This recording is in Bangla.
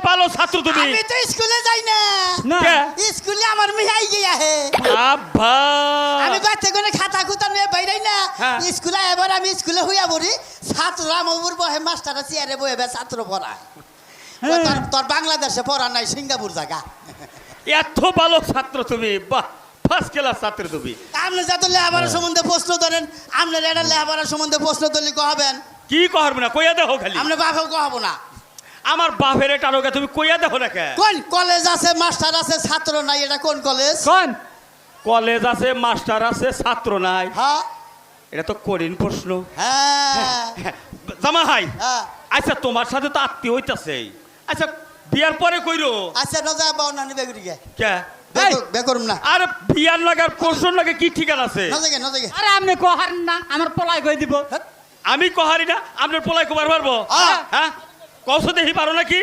ভালো ছাত্র তুমি। আমি তো স্কুলে যাই না। কে? স্কুলে আমার মিয়াই গিয়া হে। আব্বা আমি বাচ্চা করে খাতা খুতা নিয়ে বাইরাই না। হ্যাঁ। স্কুলে এবার আমি স্কুলে হইয়া পড়ি। ছাত্ররা আমার বহে মাস্টাররা চেয়ারে বহে ছাত্র পড়ায়। তোর বাংলাদেশে পড়া নাই, সিঙ্গাপুর জায়গা। এত ভালো ছাত্র তুমি, বাহ ফার্স্ট ক্লাস ছাত্র তুমি। আপনি যত লেখাপড়ার সম্বন্ধে প্রশ্ন ধরেন, আপনার এটা লেখাপড়ার সম্বন্ধে প্রশ্ন ধরলে কহাবেন? কি কহাব না কইয়া দেখো খালি। আমরা বাপেও কহাবো না। আমার বাপের এটা রোগে তুমি কইয়া দেখো না কে? কোন কলেজ আছে মাস্টার আছে ছাত্র নাই, এটা কোন কলেজ? কোন কলেজ আছে মাস্টার আছে ছাত্র নাই? হ্যাঁ এটা তো কঠিন প্রশ্ন। হ্যাঁ জামা হাই, হ্যাঁ। আচ্ছা তোমার সাথে তো আত্মীয় হইতাছে, আচ্ছা বিয়ার পরে কইরো? আচ্ছা নজা বাউ নানি বেগুড়ি গে কে? বেকরম না। আরে বিয়ার লাগার কোশ্চন লাগে কি ঠিকানা আছে? নজা গে। আরে আপনি কহার না, আমার পলাই কই দিব। আমি কহারি না, আপনার পোলাই কবার পারবো? হ্যাঁ কৌশ দেখি পারো নাকি?